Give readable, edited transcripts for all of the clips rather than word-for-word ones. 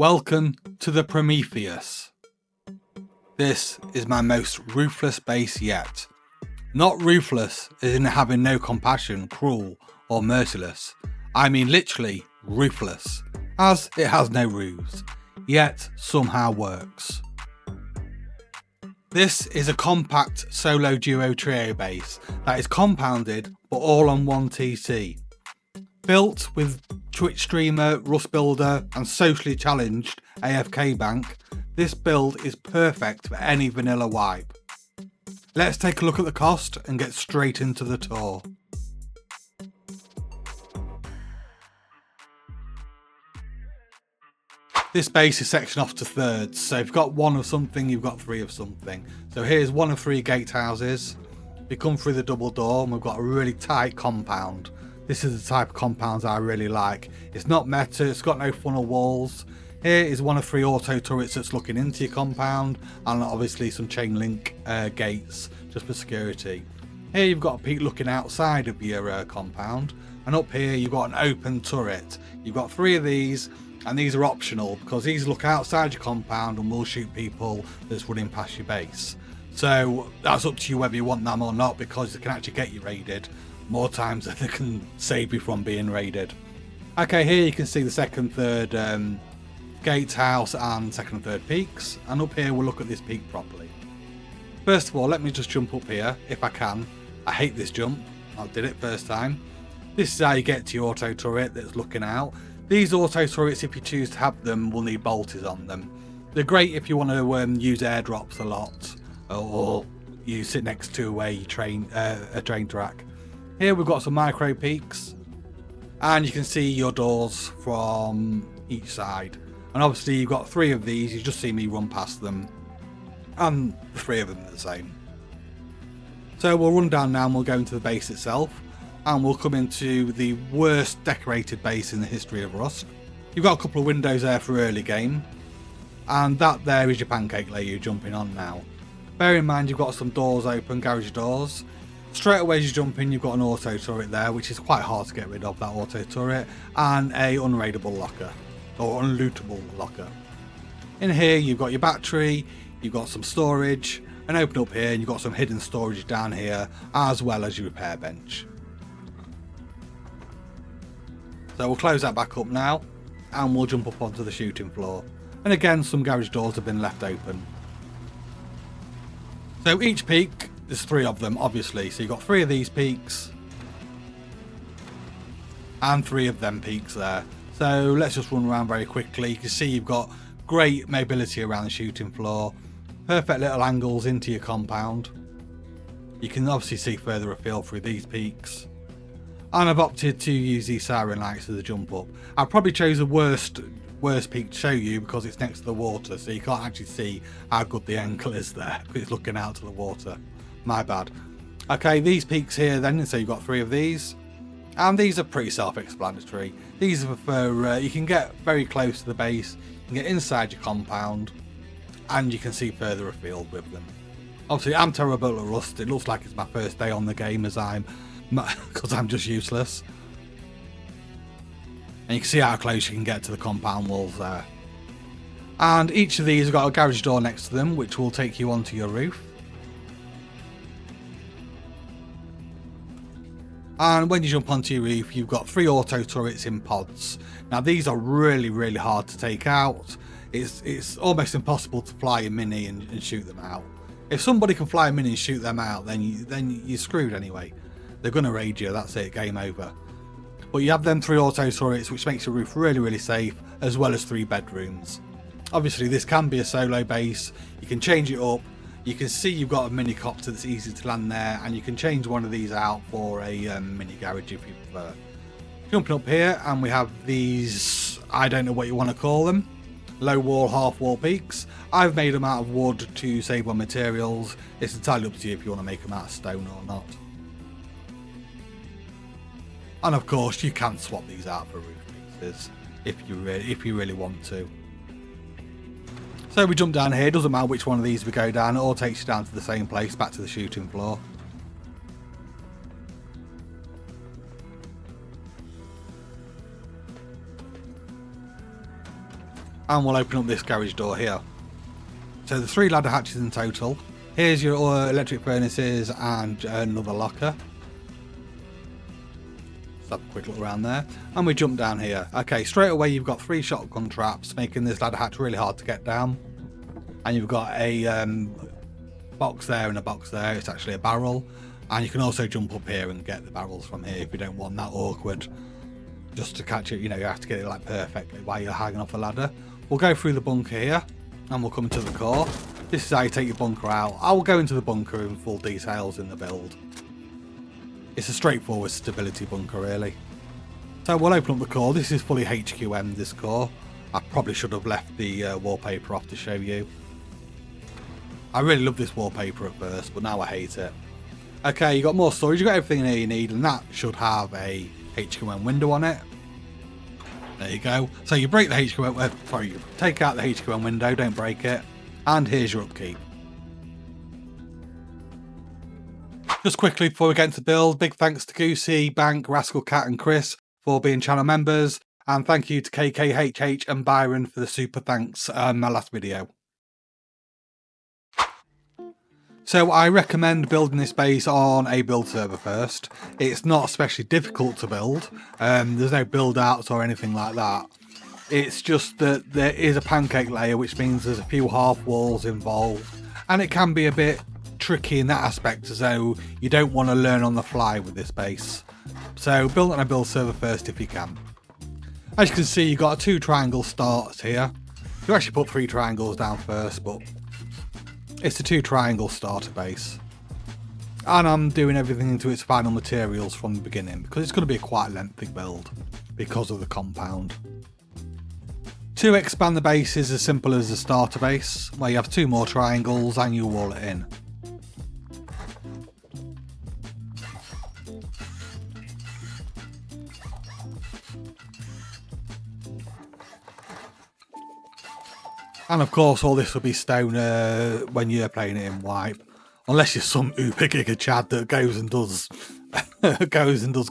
Welcome to the Prometheus. This is my most ruthless base yet. Not ruthless as in having no compassion, cruel or merciless. I mean literally ruthless, as it has no roofs, yet somehow works. This is a compact solo duo trio base that is compounded but all on one TC. Built with Twitch streamer, Rust builder and socially challenged AFK bank, this build is perfect for any vanilla wipe. Let's take a look at the cost and get straight into the tour. This base is sectioned off to thirds, so if you've got one of something, you've got three of something. So here's one of three gatehouses. We come through the double door and we've got a really tight compound. This is the type of compounds I really like. It's not meta, it's got no funnel walls. Here is one of three auto turrets that's looking into your compound, and obviously some chain link gates just for security. Here you've got a peak looking outside of your compound, and up here you've got an open turret. You've got three of these, and these are optional because these look outside your compound and will shoot people that's running past your base. So that's up to you whether you want them or not, because they can actually get you raided more times than they can save you from being raided. Okay, here you can see the second, third gatehouse and second and third peaks, and up here we'll look at this peak properly. First of all, let me just jump up here if I can. I hate this jump, I did it first time. This is how you get to your auto turret that's looking out. These auto turrets, if you choose to have them, will need bolters on them. They're great if you want to use airdrops a lot, or you sit next to a train track. Here we've got some micro peaks, and you can see your doors from each side. And obviously you've got three of these, you just see me run past them, and the three of them are the same. So we'll run down now and we'll go into the base itself, and we'll come into the worst decorated base in the history of Rust. You've got a couple of windows there for early game, and that there is your pancake layer you're jumping on now. Bear in mind you've got some doors open, garage doors. Straight away as you jump in, you've got an auto turret there, which is quite hard to get rid of, that auto turret, and a unraidable locker, or unlootable locker. In here you've got your battery, you've got some storage, and open up here and you've got some hidden storage down here, as well as your repair bench. So we'll close that back up now, and we'll jump up onto the shooting floor. And again, some garage doors have been left open. So each peak, there's three of them obviously, so you've got three of these peaks and three of them peaks there. So let's just run around very quickly. You can see you've got great mobility around the shooting floor, perfect little angles into your compound. You can obviously see further afield through these peaks, and I've opted to use these siren lights as a jump up. I probably chose the worst peak to show you because it's next to the water, so you can't actually see how good the angle is there because it's looking out to the water. My bad. Okay, these peaks here then, so you've got three of these, and these are pretty self-explanatory. These are for you can get very close to the base, you can get inside your compound, and you can see further afield with them. Obviously I'm terrible at Rust. It looks like it's my first day on the game as because I'm just useless. And you can see how close you can get to the compound walls there. And each of these have got a garage door next to them, which will take you onto your roof. And when you jump onto your roof, you've got three auto turrets in pods. Now these are really hard to take out. It's almost impossible to fly a mini and shoot them out. If somebody can fly a mini and shoot them out, then you're screwed anyway. They're going to raid you, that's it, game over. But you have them three auto turrets, which makes your roof really safe, as well as three bedrooms. Obviously this can be a solo base, you can change it up. You can see you've got a mini copter that's easy to land there, and you can change one of these out for a mini garage if you prefer. Jumping up here, and we have these, I don't know what you want to call them, low wall, half wall peaks. I've made them out of wood to save on materials. It's entirely up to you if you want to make them out of stone or not. And of course you can swap these out for roof pieces if you really want to. So we jump down here, doesn't matter which one of these we go down, it all takes you down to the same place, back to the shooting floor. And we'll open up this garage door here. So the 3 ladder hatches in total. Here's your electric furnaces and another locker. Let's have a quick look around there. And we jump down here. Okay, straight away you've got 3 shotgun traps, making this ladder hatch really hard to get down. And you've got a box there and a box there. It's actually a barrel. And you can also jump up here and get the barrels from here if you don't want that awkward. Just to catch it, you know, you have to get it like perfectly while you're hanging off the ladder. We'll go through the bunker here and we'll come to the core. This is how you take your bunker out. I will go into the bunker in full details in the build. It's a straightforward stability bunker really. So we'll open up the core. This is fully HQM, this core. I probably should have left the wallpaper off to show you. I really love this wallpaper at first, but now I hate it. Okay, you got more storage, you got everything in here you need, and that should have a HQM window on it. There you go. So you break the HQM, you take out the HQM window, don't break it, and here's your upkeep. Just quickly before we get into the build, big thanks to Goosey, Bank, Rascal Cat and Chris for being channel members, and thank you to KKHH and Byron for the super thanks on my last video. So I recommend building this base on a build server first. It's not especially difficult to build. There's no build outs or anything like that. It's just that there is a pancake layer, which means there's a few half walls involved. And it can be a bit tricky in that aspect, so you don't want to learn on the fly with this base. So build on a build server first if you can. As you can see, you've got 2 triangle starts here. You actually put 3 triangles down first, but it's a 2 triangle starter base. And I'm doing everything into its final materials from the beginning because it's going to be a quite lengthy build because of the compound. To expand the base is as simple as a starter base, where you have 2 more triangles and you wall it in. And of course all this will be stone when you're playing it in wipe. Unless you're some uber giga chad that goes and does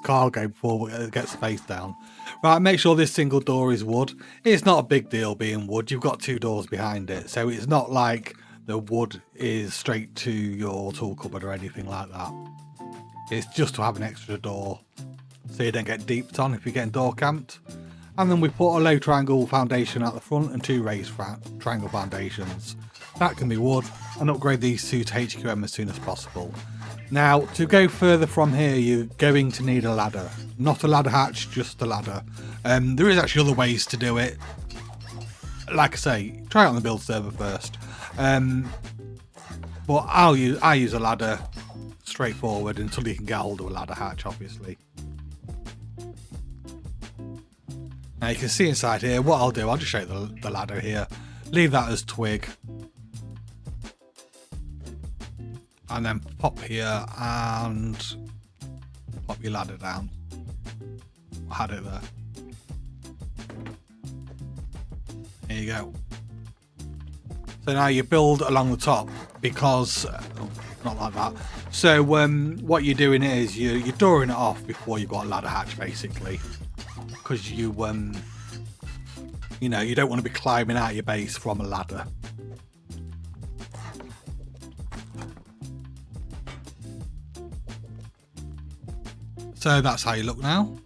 cargo before it gets face down. Right, make sure this single door is wood. It's not a big deal being wood. You've got 2 doors behind it. So it's not like the wood is straight to your tool cupboard or anything like that. It's just to have an extra door so you don't get deeped on if you're getting door camped. And then we put a low triangle foundation at the front and 2 raised triangle foundations. That can be wood, and upgrade these 2 to HQM as soon as possible. Now, to go further from here, you're going to need a ladder. Not a ladder hatch, just a ladder. There is actually other ways to do it. Like I say, try it on the build server first. But I use a ladder straightforward until you can get hold of a ladder hatch, obviously. Now you can see inside here, what I'll do, I'll just show you the ladder here. Leave that as twig. And then pop here and pop your ladder down. I had it there. There you go. So now you build along the top because, not like that. So what you're doing is you're dooring it off before you've got a ladder hatch basically. Because you know, you don't want to be climbing out your base from a ladder. So that's how you look now.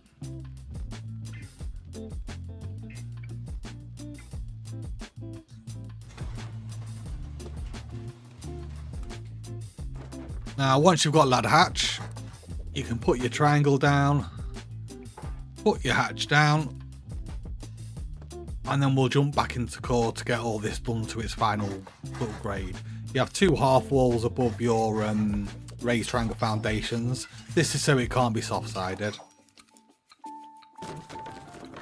Now once you've got a ladder hatch, you can put your triangle down, put your hatch down, and then we'll jump back into core to get all this done to its final upgrade. You have 2 half walls above your raised triangle foundations. This is so it can't be soft-sided.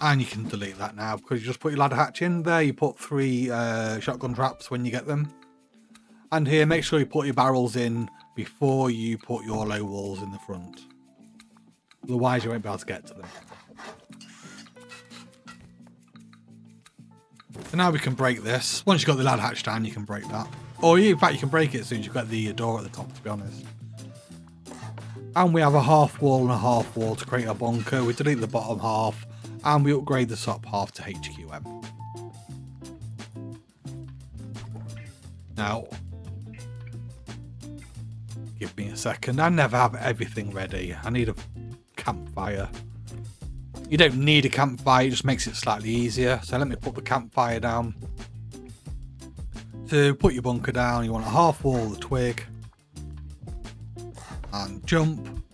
And you can delete that now because you just put your ladder hatch in there. You put 3 shotgun traps when you get them. And here, make sure you put your barrels in before you put your low walls in the front. Otherwise you won't be able to get to them. So now we can break this. Once you've got the ladder hatch down, you can break that. Or in fact, you can break it as soon as you've got the door at the top, to be honest. And we have a half wall and a half wall to create a bunker. We delete the bottom half and we upgrade the top half to HQM. Now, give me a second. I never have everything ready. I need a campfire. You don't need a campfire, it just makes it slightly easier. So let me put the campfire down. To put your bunker down, you want a half wall, the twig, and jump.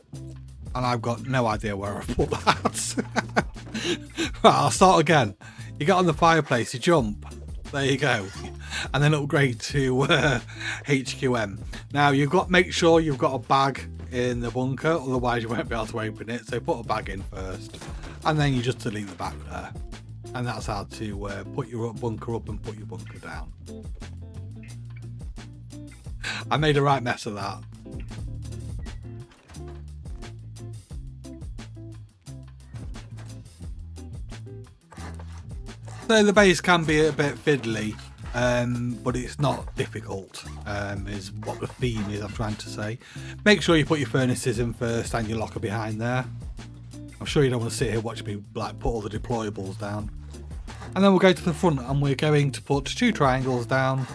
And I've got no idea where I put that. Right, I'll start again. You get on the fireplace, you jump. There you go. And then upgrade to HQM. Now you've got make sure you've got a bag in the bunker, otherwise you won't be able to open it. So put a bag in first, and then you just delete the bag there. And that's how to put your bunker up and put your bunker down. I made a right mess of that. So the base can be a bit fiddly, but it's not difficult, is what the theme is I'm trying to say. Make sure you put your furnaces in first and your locker behind there. I'm sure you don't want to sit here watching me like put all the deployables down. And then we'll go to the front and we're going to put 2 triangles down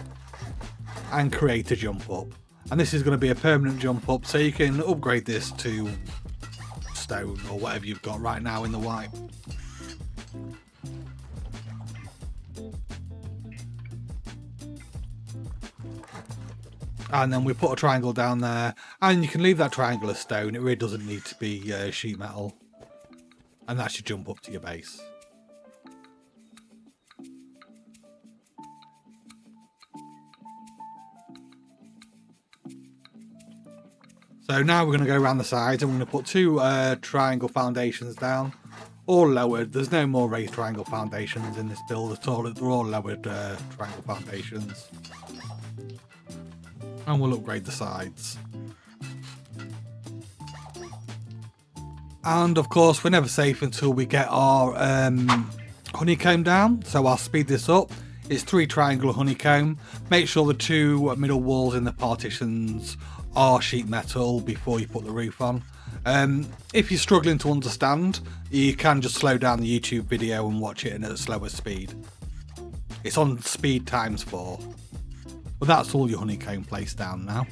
and create a jump up. And this is going to be a permanent jump up, so you can upgrade this to stone or whatever you've got right now in the white. And then we put a triangle down there, and you can leave that triangle as stone. It really doesn't need to be sheet metal. And that should jump up to your base. So now we're going to go around the sides and we're going to put 2 triangle foundations down, all lowered. There's no more raised triangle foundations in this build at all. They're all lowered triangle foundations. And we'll upgrade the sides. And of course, we're never safe until we get our honeycomb down. So I'll speed this up. It's 3 triangle honeycomb. Make sure the 2 middle walls in the partitions are sheet metal before you put the roof on. If you're struggling to understand, you can just slow down the YouTube video and watch it at a slower speed. It's on speed ×4. But that's all your honeycomb placed down now.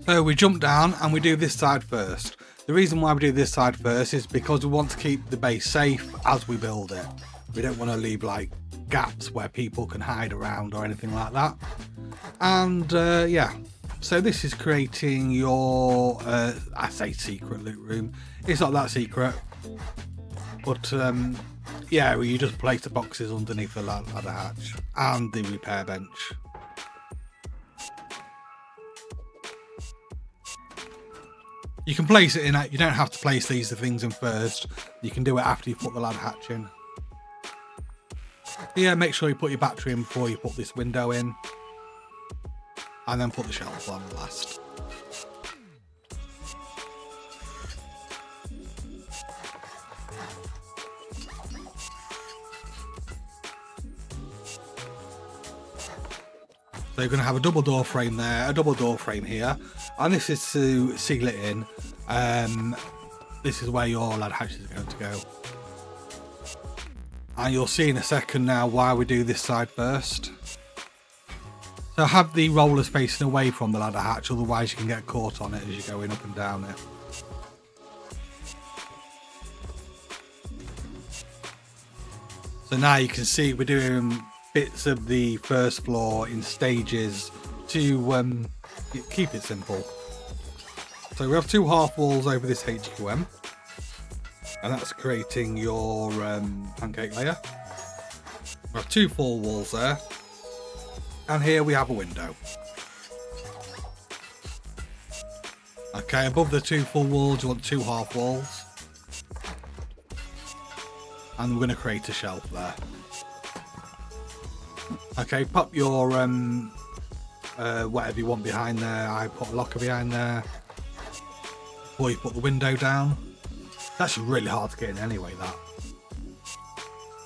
So we jump down and we do this side first. The reason why we do this side first is because we want to keep the base safe as we build it. We don't want to leave like gaps where people can hide around or anything like that. And yeah, so this is creating your I say secret loot room. It's not that secret, but yeah, well, you just place the boxes underneath the ladder hatch and the repair bench. You can place it in, you don't have to place these things in first. You can do it after you put the ladder hatch in. Yeah, make sure you put your battery in before you put this window in. And then put the shelf on last. So you're going to have a double door frame there, a double door frame here, and this is to seal it in. This is where your ladder hatch is going to go. And you'll see in a second now why we do this side first. So have the rollers facing away from the ladder hatch, otherwise you can get caught on it as you're going up and down it. So now you can see we're doing bits of the first floor in stages to keep it simple. So we have 2 half walls over this HQM, and that's creating your pancake layer. We have 2 full walls there, and here we have a window. Okay, above the 2 full walls you want 2 half walls, and we're going to create a shelf there. Okay, pop your whatever you want behind there. I put a locker behind there. Before you put the window down. That's really hard to get in anyway, that.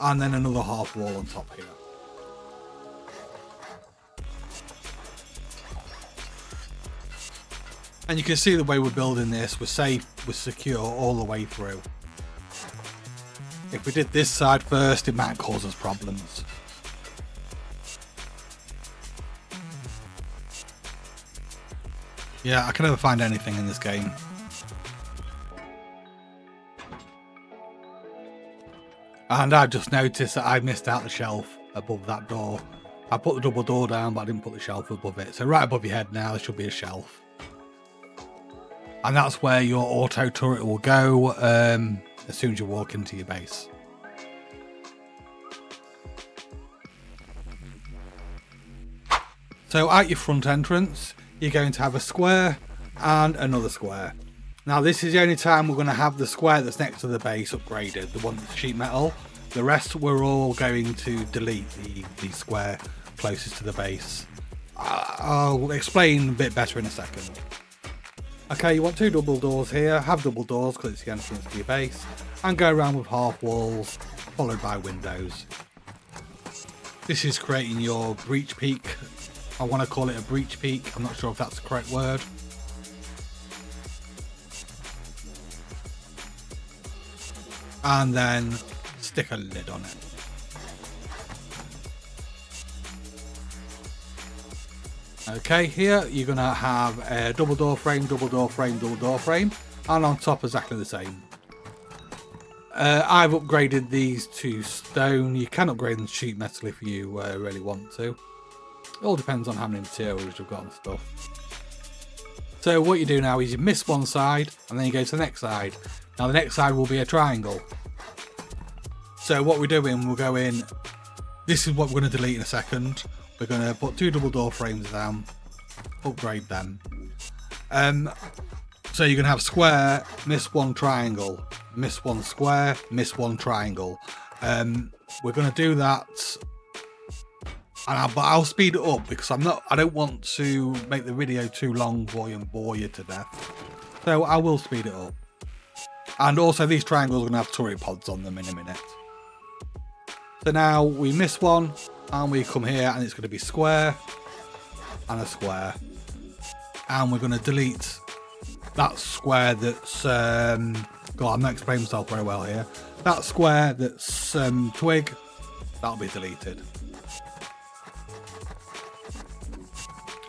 And then another half wall on top here. And you can see the way we're building this, we're safe, we're secure all the way through. If we did this side first, it might cause us problems. Yeah, I can never find anything in this game. And I just noticed that I missed out the shelf above that door. I put the double door down, but I didn't put the shelf above it. So right above your head now, there should be a shelf. And that's where your auto turret will go as soon as you walk into your base. So at your front entrance, you're going to have a square and another square. Now this is the only time we're going to have the square that's next to the base upgraded, the one that's sheet metal. The rest we're all going to delete the square closest to the base. I'll explain a bit better in a second. Okay, you want 2 double doors here, have double doors because it's the entrance to your base, and go around with half walls followed by windows. This is creating your breach peak. I want to call it a breach peak, I'm not sure if that's the correct word. And then stick a lid on it. Okay, here you're going to have a double door frame, double door frame, double door frame, and on top exactly the same. I've upgraded these to stone. You can upgrade them to sheet metal if you really want to. It all depends on how many materials you've got and stuff. So what you do now is you miss one side and then you go to the next side. Now the next side will be a triangle. So what we're doing, we'll go in, this is what we're going to delete in a second. We're going to put 2 double door frames down, upgrade them. So you're going to have square, miss one triangle, miss one square, miss one triangle. We're going to do that, but I'll speed it up because I don't want to make the video too long for you and bore you to death. So I will speed it up. And also these triangles are going to have turret pods on them in a minute. So now we miss one and we come here and it's going to be square and a square. And we're going to delete that square that's, God, I'm not explaining myself very well here. That square that's twig, that'll be deleted.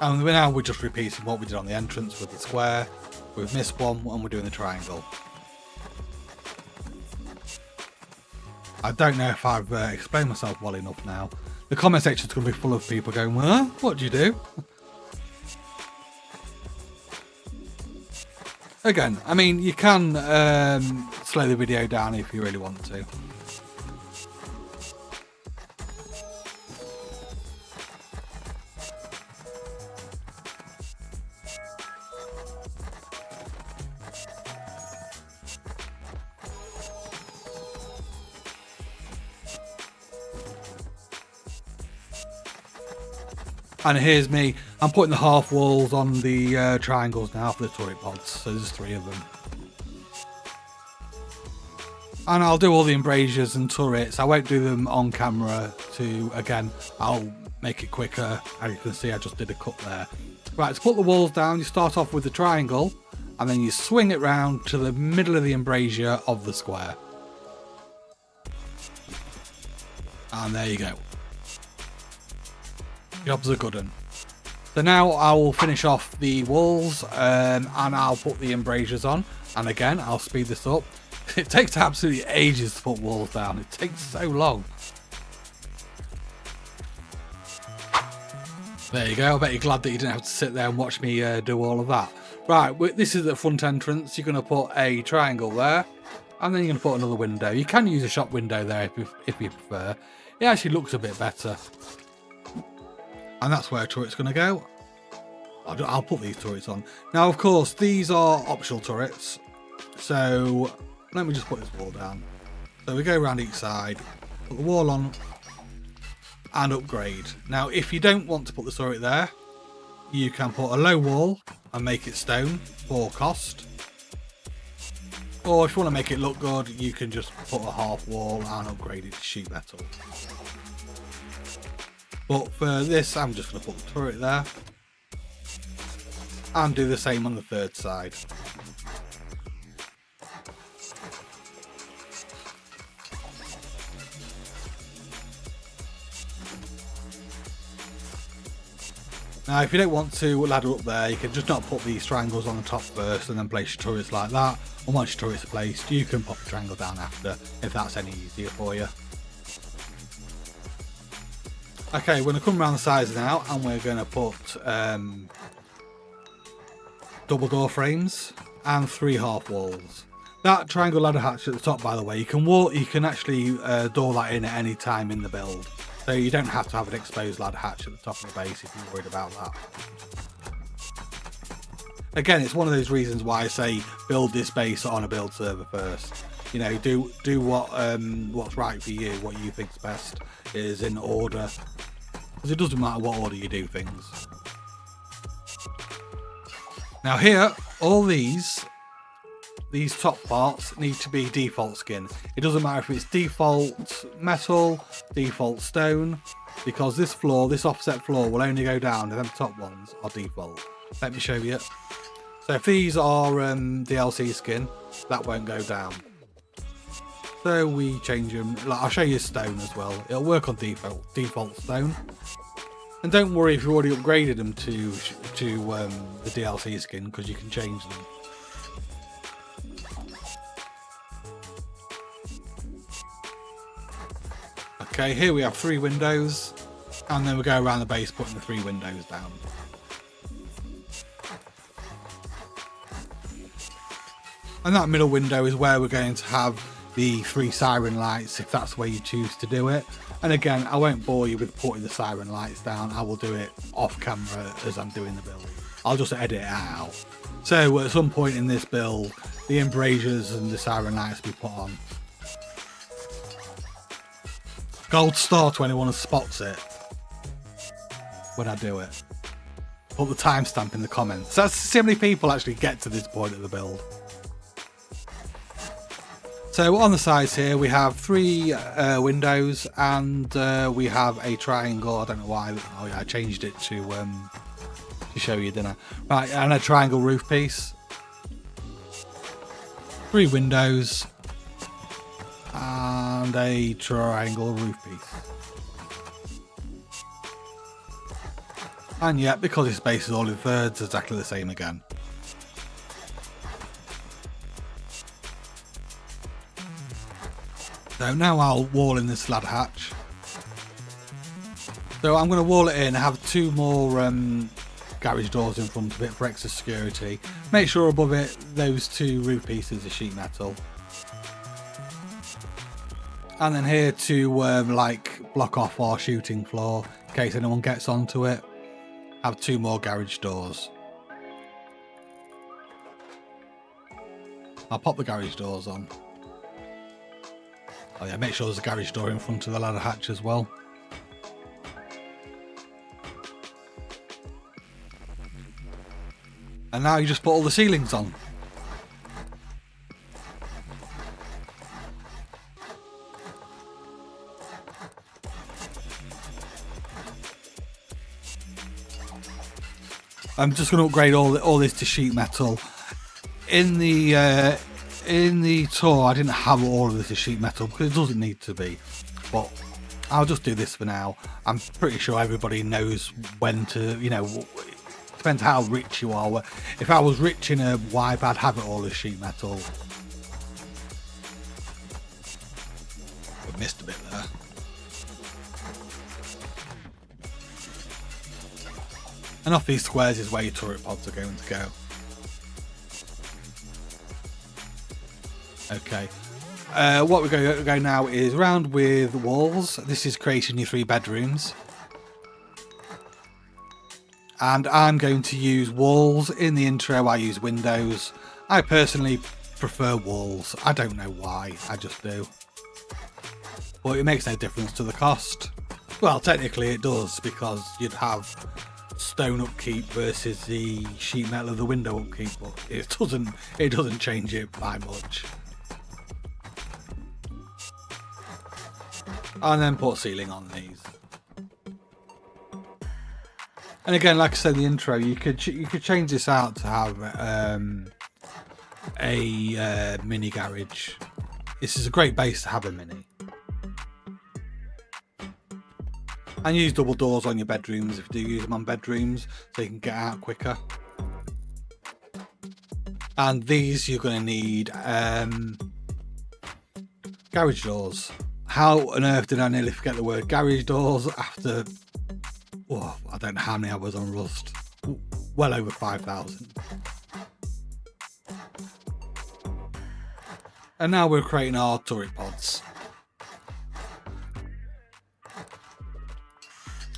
And now we're just repeating what we did on the entrance with the square. We've missed one and we're doing the triangle. I don't know if I've explained myself well enough now. The comment section is going to be full of people going, well, what do you do? Again, I mean, you can slow the video down if you really want to. And here's me. I'm putting the half walls on the triangles now for the turret pods. So there's 3 of them. And I'll do all the embrasures and turrets. I won't do them on camera again, I'll make it quicker. As you can see, I just did a cut there. Right, to put the walls down, you start off with the triangle and then you swing it round to the middle of the embrasure of the square. And there you go. Job's a good one. So now I will finish off the walls and I'll put the embrasures on. And again, I'll speed this up. It takes absolutely ages to put walls down. It takes so long. There you go. I bet you're glad that you didn't have to sit there and watch me do all of that. Right, this is the front entrance. You're going to put a triangle there. And then you're going to put another window. You can use a shop window there if you prefer. It actually looks a bit better. And that's where a turret's going to go. I'll put these turrets on. Now, of course, these are optional turrets. So let me just put this wall down. So we go around each side, put the wall on, and upgrade. Now, if you don't want to put the turret there, you can put a low wall and make it stone for cost. Or if you want to make it look good, you can just put a half wall and upgrade it to sheet metal. But for this, I'm just going to put the turret there. And do the same on the third side. Now, if you don't want to ladder up there, you can just not put these triangles on the top first and then place your turrets like that. And once your turrets are placed, you can pop the triangle down after, if that's any easier for you. Okay, we're going to come around the sides now, and we're going to put double door frames and 3 half walls. That triangle ladder hatch at the top, by the way, you can actually door that in at any time in the build. So you don't have to have an exposed ladder hatch at the top of the base if you're worried about that. Again, it's one of those reasons why I say build this base on a build server first. You know, do what's right for you, what you think's best is in order. Because it doesn't matter what order you do things. Now here, all these top parts need to be default skin. It doesn't matter if it's default metal, default stone, because this offset floor will only go down and them top ones are default. Let me show you. So if these are DLC skin, that won't go down. So we change them. Like, I'll show you stone as well. It'll work on default stone. And don't worry if you already upgraded them to the DLC skin, because you can change them. Okay, here we have 3 windows, and then we go around the base putting the 3 windows down. And that middle window is where we're going to have the 3 siren lights, if that's the way you choose to do it. And again, I won't bore you with putting the siren lights down. I will do it off camera as I'm doing the build. I'll just edit it out. So at some point in this build, the embrasures and the siren lights will be put on. Gold star to anyone who spots it when I do it. Put the timestamp in the comments. That's so many people actually get to this point of the build. So on the sides here we have 3 windows, and we have a triangle. I don't know why. Oh yeah, I changed it to show you, didn't I? Right, and a triangle roof piece. 3 windows and a triangle roof piece. And yeah, because this base is all in thirds, exactly the same again. So now I'll wall in this ladder hatch. So I'm going to wall it in, have 2 more garage doors in front of it for extra security. Make sure above it those 2 roof pieces are sheet metal. And then here to like block off our shooting floor in case anyone gets onto it. Have 2 more garage doors. I'll pop the garage doors on. Oh yeah, make sure there's a garage door in front of the ladder hatch as well. And now you just put all the ceilings on. I'm just going to upgrade all this to sheet metal. In the tour, I didn't have all of this as sheet metal because it doesn't need to be, but I'll just do this for now. I'm pretty sure everybody knows when to, you know, depends how rich you are. If I was rich in a wipe, I'd have it all as sheet metal. I missed a bit there. And off these squares is where your turret pods are going to go. Okay, what we're going to go now is round with walls. This is creating your 3 bedrooms. And I'm going to use walls. In the intro I use windows. I personally prefer walls. I don't know why, I just do. But it makes no difference to the cost. Well, technically it does, because you'd have stone upkeep versus the sheet metal of the window upkeep, but it doesn't change it by much. And then put ceiling on these. And again, like I said in the intro, you could change this out to have a mini garage. This is a great base to have a mini. And use double doors on your bedrooms if you do use them on bedrooms, so you can get out quicker. And these you're going to need garage doors. How on earth did I nearly forget the word garage doors after, I don't know how many hours on Rust. Well over 5,000. And now we're creating our turret pods.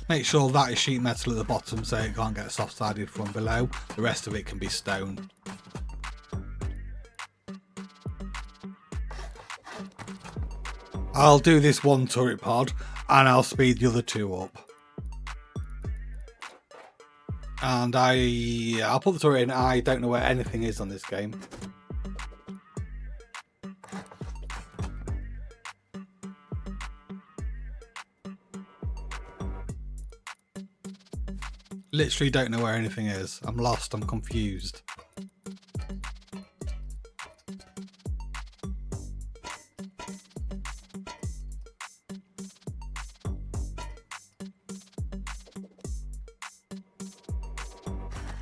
Make sure that is sheet metal at the bottom so it can't get soft-sided from below. The rest of it can be stone. I'll do this one turret pod and I'll speed the other two up. And I'll put the turret in. I don't know where anything is on this game. Literally don't know where anything is. I'm lost, I'm confused.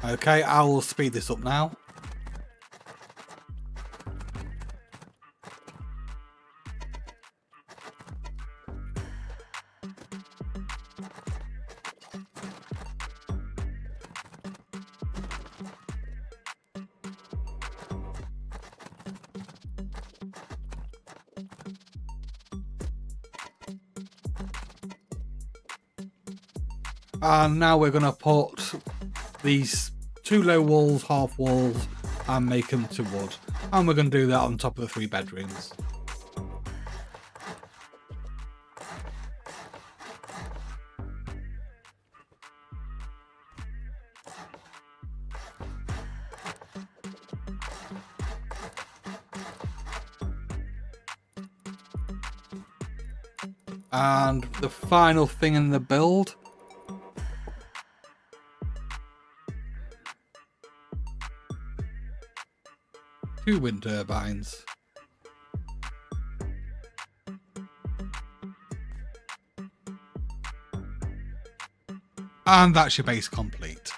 Okay, I will speed this up now. And now we're going to put these two low walls, half walls, and make them to wood. And we're going to do that on top of the 3 bedrooms. And the final thing in the build, two wind turbines. And that's your base complete.